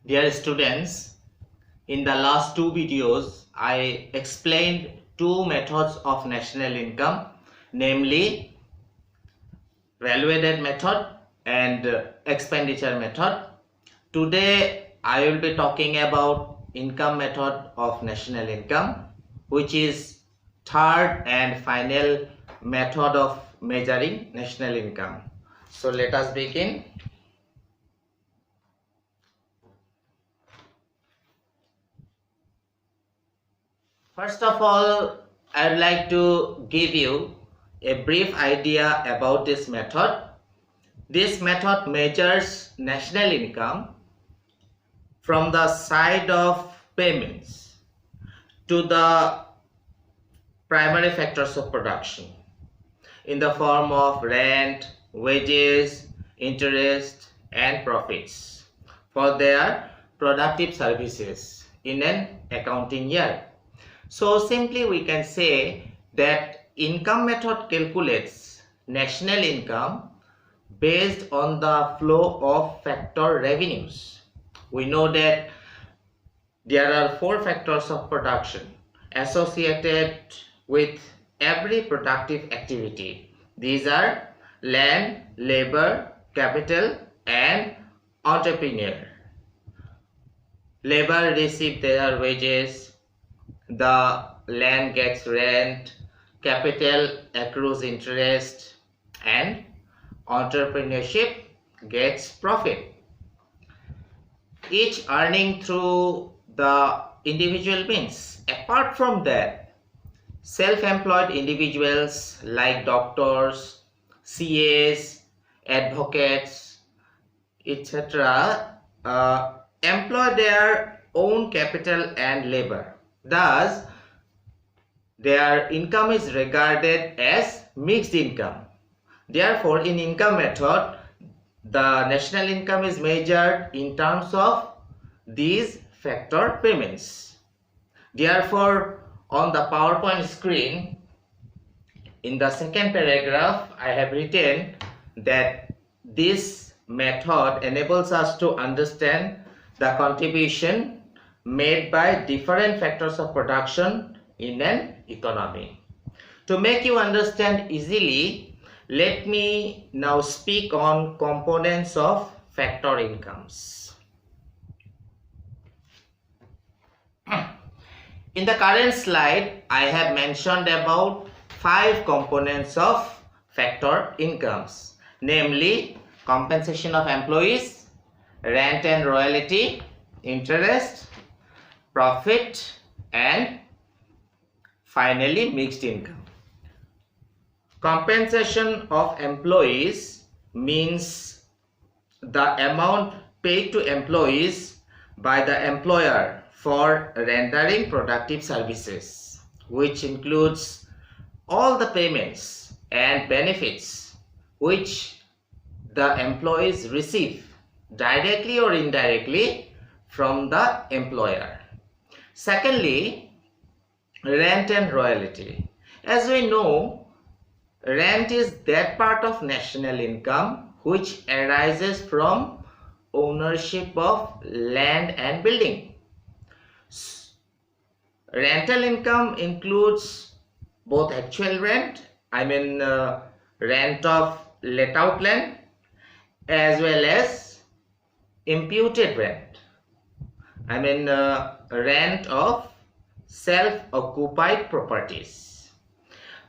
Dear students, in the last two videos, I explained two methods of national income, namely value-added method and expenditure method. Today, I will be talking about income method of national income, which is third and final method of measuring national income. So let us begin. First of all, I would like to give you a brief idea about this method. This method measures national income from the side of payments to the primary factors of production in the form of rent, wages, interest, and profits for their productive services in an accounting year. So simply we can say that income method calculates national income based on the flow of factor revenues. We know that there are four factors of production associated with every productive activity. These are land, labor, capital, and entrepreneur. Labor receives their wages, the land gets rent, capital accrues interest, and entrepreneurship gets profit. Each earning through the individual means. Apart from that, self-employed individuals like doctors, CAs, advocates, etc. Employ their own capital and labor. Thus, their income is regarded as mixed income. Therefore, in income method, the national income is measured in terms of these factor payments. Therefore, on the PowerPoint screen, in the second paragraph, I have written that this method enables us to understand the contribution made by different factors of production in an economy. To make you understand easily, let me now speak on components of factor incomes. In the current slide, I have mentioned about 5 components of factor incomes, namely compensation of employees, rent and royalty, interest, profit, and finally mixed income. Compensation of employees means the amount paid to employees by the employer for rendering productive services, which includes all the payments and benefits which the employees receive directly or indirectly from the employer. Secondly, rent and royalty. As we know, rent is that part of national income which arises from ownership of land and building. Rental income includes both actual rent, rent of let out land, as well as imputed rent, rent of self-occupied properties.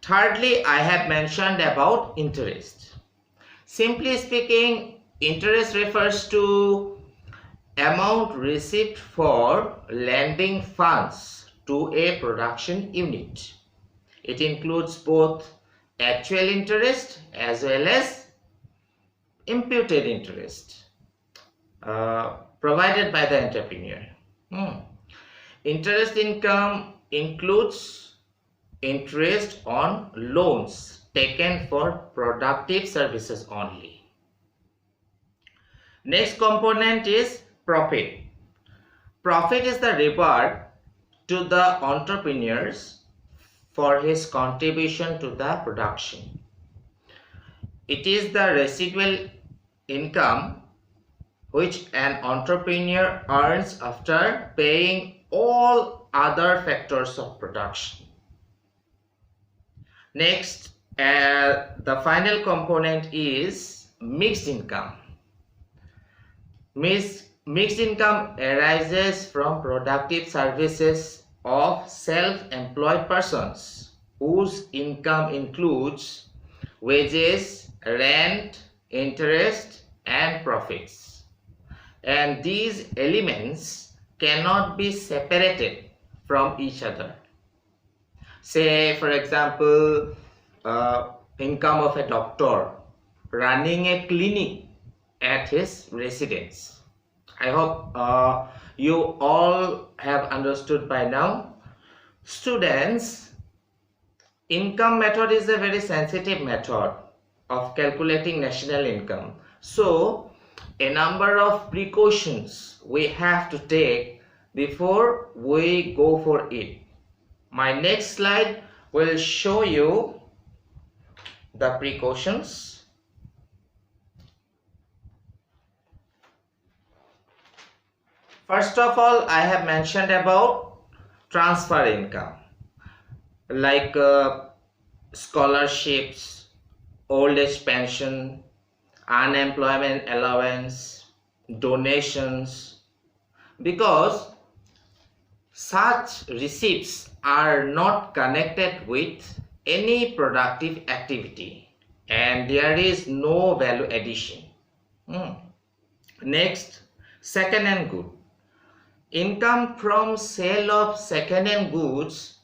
Thirdly, I have mentioned about interest. Simply speaking, interest refers to amount received for lending funds to a production unit. It includes both actual interest as well as imputed interest provided by the entrepreneur. Interest income includes interest on loans taken for productive services only. Next component is profit. Profit is the reward to the entrepreneurs for his contribution to the production. It is the residual income which an entrepreneur earns after paying all other factors of production. Next, the final component is mixed income. Mixed income arises from productive services of self-employed persons whose income includes wages, rent, interest, and profits. And these elements cannot be separated from each other. Say, for example, income of a doctor running a clinic at his residence. I hope you all have understood by now. Students, income method is a very sensitive method of calculating national income. So, a number of precautions we have to take before we go for it. My next slide will show you the precautions. First of all, I have mentioned about transfer income, like scholarships, old age pension, unemployment allowance, donations, because such receipts are not connected with any productive activity and there is no value addition. Next, second-hand good. Income from sale of second-hand goods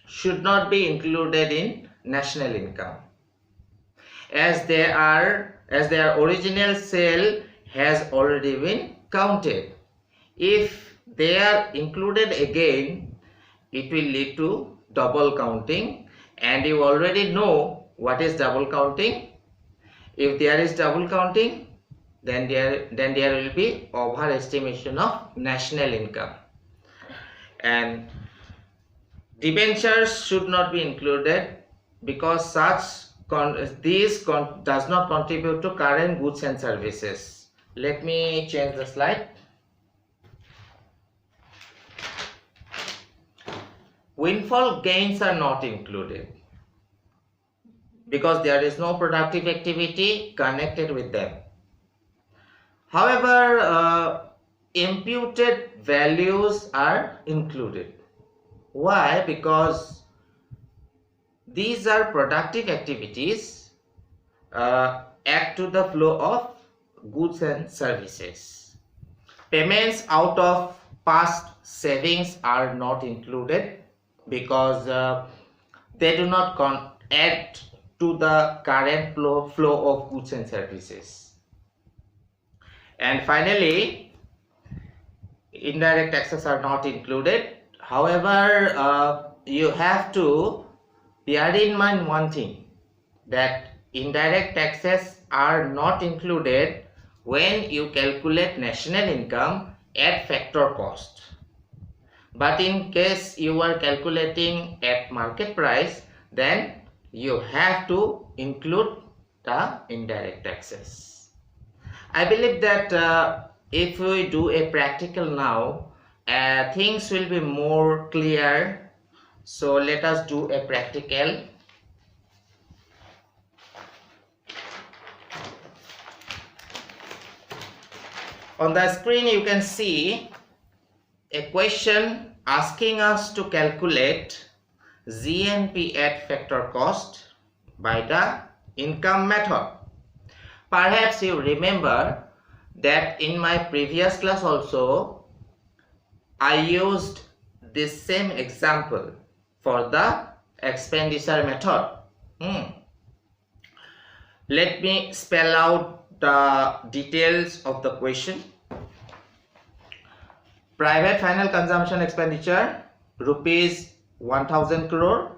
should not be included in national income, as their original sale has already been counted. If they are included again, it will lead to double counting, and you already know what is double counting. If there is double counting, then there will be overestimation of national income. And debentures should not be included because this does not contribute to current goods and services. Let me change the slide. Windfall gains are not included because there is no productive activity connected with them. However, imputed values are included. Why? Because these are productive activities add to the flow of goods and services. Payments out of past savings are not included because they do not add to the current flow of goods and services. And finally, indirect taxes are not included. However, you have to bear in mind one thing, that indirect taxes are not included when you calculate national income at factor cost. But in case you are calculating at market price, then you have to include the indirect taxes. I believe that if we do a practical now, things will be more clear. So let us do a practical. On the screen you can see a question asking us to calculate GNP at factor cost by the income method. Perhaps you remember that in my previous class also I used this same example for the expenditure method. Let me spell out the details of the question. Private final consumption expenditure rupees 1000 crore.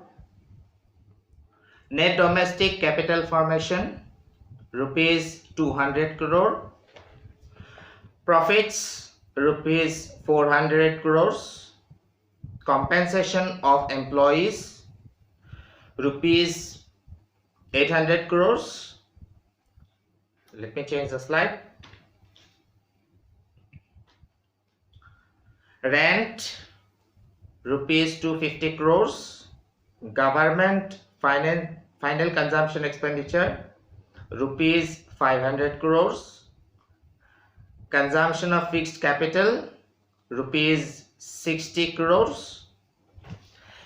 Net domestic capital formation rupees 200 crore. Profits rupees 400 crores. Compensation of employees rupees 800 crores. Let me change the slide. Rent rupees 250 crores. Government final consumption expenditure rupees 500 crores. Consumption of fixed capital rupees 60 crores.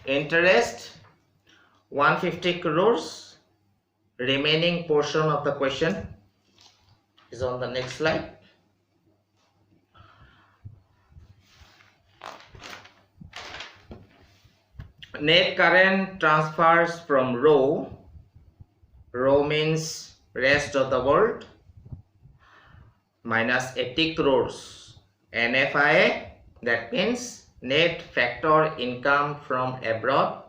Interest 150 crores. Remaining portion of the question is on the next slide. Net current transfers from row means rest of the world, minus 80 crores. NFIA, that means net factor income from abroad,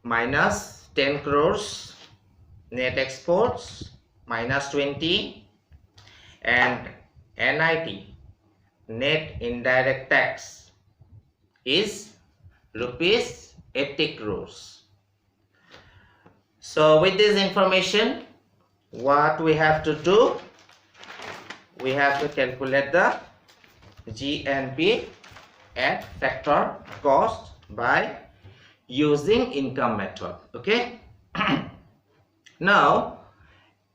minus 10 crores. Net exports minus 20, and NIT, net indirect tax, is rupees 80 crores. So with this information, what we have to do, we have to calculate the GNP at factor cost by using income method. Okay. Now,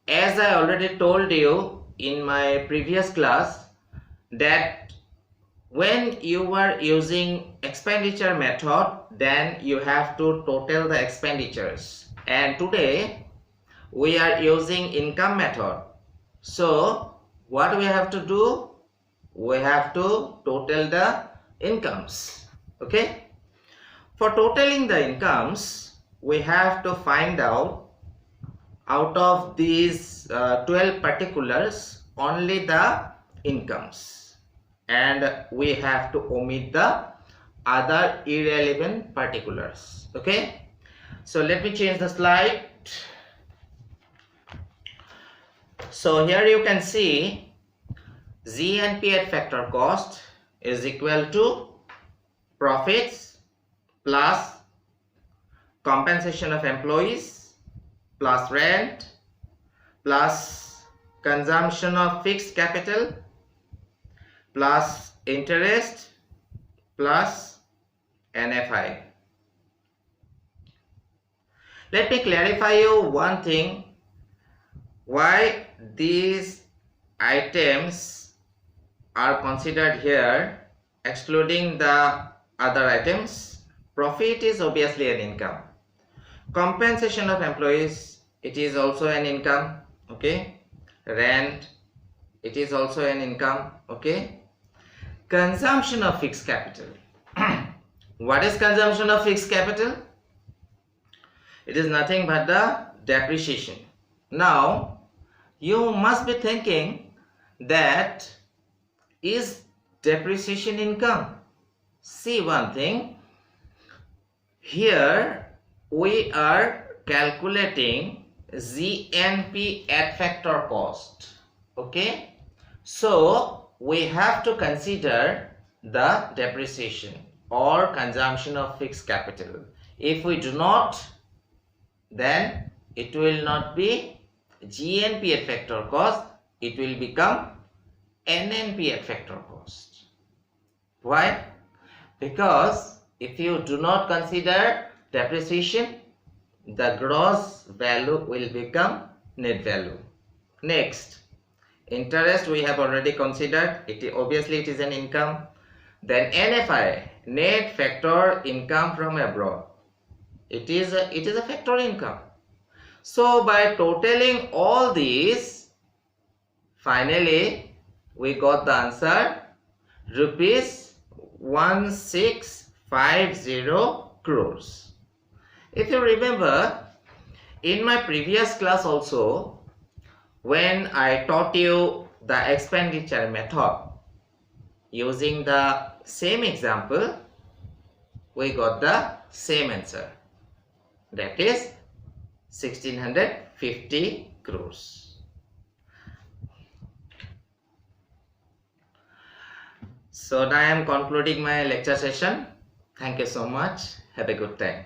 as I already told you in my previous class, that when you are using expenditure method, then you have to total the expenditures, and today we are using income method. So what we have to do, we have to total the incomes. Okay, for totaling the incomes, we have to find out of these 12 particulars only the incomes, and we have to omit the other irrelevant particulars. Okay, so let me change the slide. So here you can see GNP at factor cost is equal to profits plus compensation of employees plus rent plus consumption of fixed capital plus interest plus NFI. Let me clarify you one thing, why these items are considered here excluding the other items. Profit is obviously an income. Compensation of employees, it is also an income. Okay. Rent, it is also an income. Okay. Consumption of fixed capital. What is consumption of fixed capital? It is nothing but the depreciation. Now you must be thinking that is depreciation income? See one thing, here we are calculating GNP at factor cost. Okay, so we have to consider the depreciation or consumption of fixed capital. If we do not, then it will not be GNP at factor cost, it will become NNP at factor cost. Why? Because if you do not consider depreciation, the gross value will become net value. Next, interest we have already considered, obviously it is an income. Then NFI, net factor income from abroad, it is a factor income. So by totaling all these, finally we got the answer rupees 1650 crores. If you remember, in my previous class also, when I taught you the expenditure method using the same example, we got the same answer, that is 1650 crores. So now I am concluding my lecture session. Thank you so much. Have a good time.